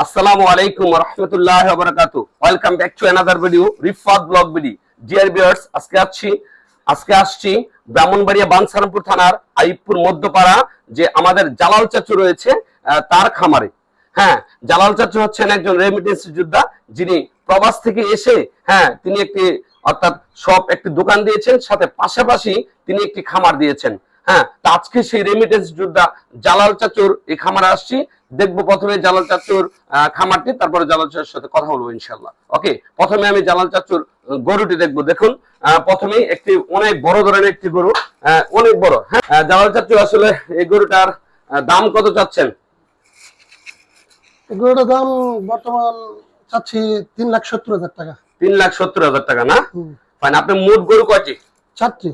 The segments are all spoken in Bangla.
আসসালামু আলাইকুম ওয়া রাহমাতুল্লাহি ওয়া বারাকাতুহু। Welcome back to another video Rifat blog video. Dear viewers, আজকে আসছি ব্রাহ্মণবাড়িয়া বাঞ্ছারামপুর থানার আইবপুর মধ্যপাড়া যে আমাদের জালাল চাচু রয়েছে তার খামারে। হ্যাঁ, জালাল চাচু হচ্ছেন একজন রেমিটেন্স যোদ্ধা, যিনি প্রবাস থেকে এসে তিনি একটি দোকান দিয়েছেন, সাথে পাশাপাশি তিনি একটি খামার দিয়েছেন। তো আজকে সেই রেমিটেন্স যোদ্ধা জালাল চাচুর এই খামারে আসছি। দেখবো প্রথমে জালাল চাচুর খামারটি, তারপরে জালাল চাচুর সাথে কথা বলবো ইনশাল্লাহ। ওকে, প্রথমে আমি জালাল চাচুর গরুটি দেখবো। দেখুন, প্রথমেই একটি অনেক বড় ধরনের একটি গরু, অনেক বড়। জালাল চাচু, আসলে এই গরুটার দাম কত চাচ্ছেন? এই গরুটার দাম বর্তমান চাচ্ছি 3,70,000 টাকা। 3,70,000 টাকা না? ফাইন। আপনি মোট গরু কয়টি? 4টি।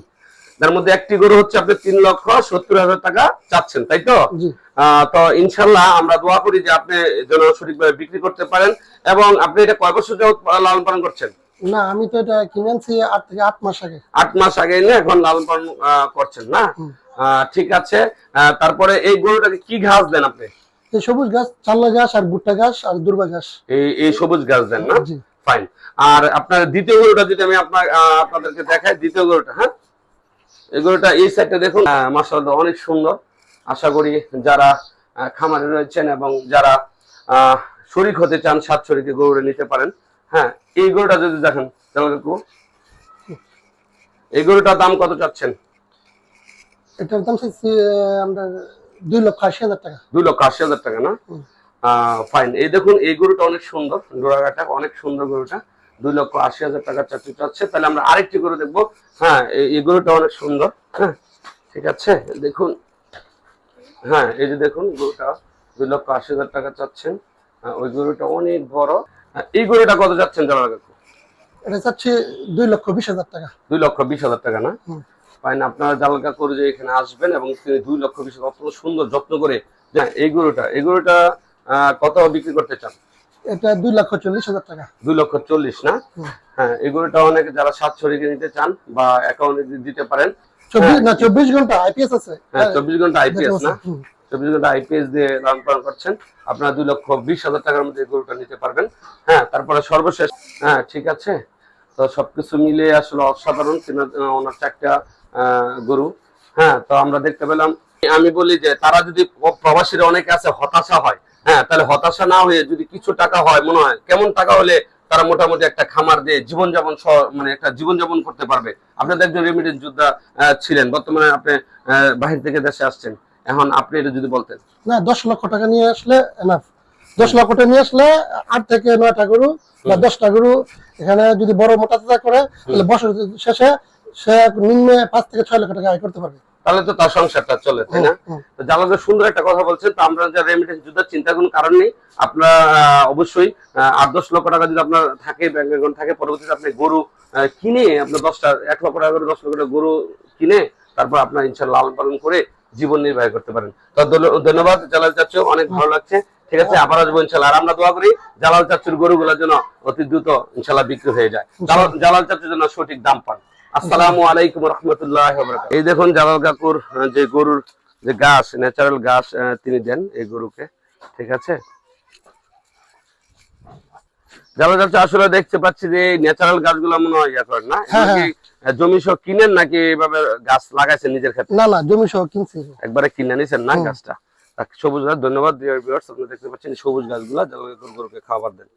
তার মধ্যে একটি গরু হচ্ছে আপনি 3,70,000 টাকা চাচ্ছেন, তাই তো? তো ইনশাল্লাহ আমরা দোয়া করি যে আপনি যেন সঠিকভাবে বিক্রি করতে পারেন। এবং আপনি এটা কয় বছর যাবত লালন পালন করছেন? না, আমি তো এটা কিনেছি 8 থেকে 8 মাস আগে। 8 মাস আগে না, এখন লালন পালন করছেন না? ঠিক আছে। তারপরে এই গরুটাকে কি ঘাস দেন আপনি? এই সবুজ ঘাস, চাল্লা ঘাস আর ভুট্টা ঘাস আর দুর্বা ঘাস। এই সবুজ ঘাস দেন না? ফাইন। আর আপনার দ্বিতীয় গরুটা যদি আমি আপনাদেরকে দেখাই, দ্বিতীয় গরুটা, এই গরুটা এই সাইডটা দেখুন, মাশাআল্লাহ অনেক সুন্দর। আশা করি যারা খামারে রয়েছেন এবং যারা শরীক হতে চান, 7 শরীকে গরুটা নিতে পারেন। এই গরুটা যদি দেখেন, এই গরুটার দাম কত চাচ্ছেন? এটার দাম চাচ্ছি আমরা 2,80,000 টাকা। 2,80,000 টাকা না? ফাইন। এই দেখুন, এই গরুটা অনেক সুন্দর, ডোরাগাটা অনেক সুন্দর গরুটা। 2,80,000 টাকা চাচ্ছে। তাহলে আমরা আরেকটি গরু দেখবো। এই গরুটা অনেক সুন্দর। ঠিক আছে, দেখুন। এই যে দেখুন, গরুটা 2,80,000 টাকা চাচ্ছেন। ওই গরুটা অনেক বড়। এই গরুটা কত চাচ্ছেন জালাল কাকু? এটা চাচ্ছি 2,20,000 টাকা। 2,20,000 টাকা না? ফাইন। আপনারা জালাল কাকুর যে এখানে আসবেন এবং তিনি 2,20,000 অত সুন্দর যত্ন করে এই গরুটা কত বিক্রি করতে চান? এটা 2,40,000 টাকা। 2,40,000 না? এই গরুটা অনেকে যারা 7 শরীকে নিতে চান বা অ্যাকাউন্টে দিতে পারেন। 24 ঘন্টা আইপিএস আছে। 24 ঘন্টা আইপিএস না? 24 ঘন্টা আইপিএস দিয়ে লালন পালন করছেন। আপনারা 2,20,000 টাকার মধ্যে গরুটা নিতে পারবেন। তারপরে সর্বশেষ, ঠিক আছে। তো সবকিছু মিলে আসলে অসাধারণ ওনার 4টা গরু। তো আমরা দেখতে পেলাম। আমি বলি যে তারা যদি, প্রবাসীরা অনেকে আছে হতাশা হয়, তাহলে হতাশা না হয়ে যদি কিছু টাকা হয়, মনে হয় কেমন টাকা হলে তারা মোটামুটি একটা খামার দিয়ে একটা জীবনযাপন করতে পারবে। আপনাদের একজন রেমিটেন্স যোদ্ধা ছিলেন, বর্তমানে আপনি বাহির থেকে দেশে আসছেন। এখন আপনি এটা যদি বলতেন। না, 10 লক্ষ টাকা নিয়ে আসলে এনাফ। 10 লক্ষ টাকা নিয়ে আসলে 8 থেকে 9টা গরু বা 10টা গরু এখানে যদি বড় মোটা তাজা করে, তাহলে বছর শেষে সে নিম্নে 5 থেকে 6 লক্ষ টাকা আয় করতে পারবে। তাহলে তো তার সংসারটা চলে, তাই না? তো জালাল সুন্দর একটা কথা বলছেন। তো আমরা যে রেমিটেন্স যোদ্ধার চিন্তার কোনো কারণ নেই। আপনার অবশ্যই 8-10 লক্ষ টাকা যদি আপনার থাকে, ব্যাংক অ্যাকাউন্ট থাকে, পরবর্তীতে আপনি গরু কিনে, আপনার 10টা 1 লক্ষ টাকা করে 10 লক্ষ টাকা গরু কিনে তারপর আপনার ইনশাআল্লাহ লালন পালন করে জীবন নির্বাহ করতে পারেন। তো ধন্যবাদ জালাল চাচু, অনেক ভালো লাগছে। ঠিক আছে, আবার আসবো ইনশাআল্লাহ। আর আমরা দোয়া করি জালাল চাচুর গরুগুলোর জন্য অতি দ্রুত ইনশাআল্লাহ বিক্রি হয়ে যায়, জালাল চাচুর জন্য সঠিক দাম পান। আসসালামু আলাইকুম ওয়া রাহমাতুল্লাহি ওয়া বারাকাতুহু। এই দেখুন জালাল কাকুর যে গরুর যে ঘাস, ন্যাচারাল ঘাস তিনি দেন এই গরুকে। ঠিক আছে, জালাল চাচু, আসলে দেখতে পাচ্ছি যে ন্যাচারাল গাছগুলো মনে হয় ইয়া করেন না? জমি সহ কিনেন নাকি এভাবে গাছ লাগাইছেন নিজের ক্ষেত্রে? না, জমি সহ কিনছি। একবারে কিনে নিছেন না গাছটা? সবুজ গাছ। ধন্যবাদ। আপনারা দেখতে পাচ্ছেন সবুজ গাছগুলা জালাল কাকুর গরুকে খাবার দেন।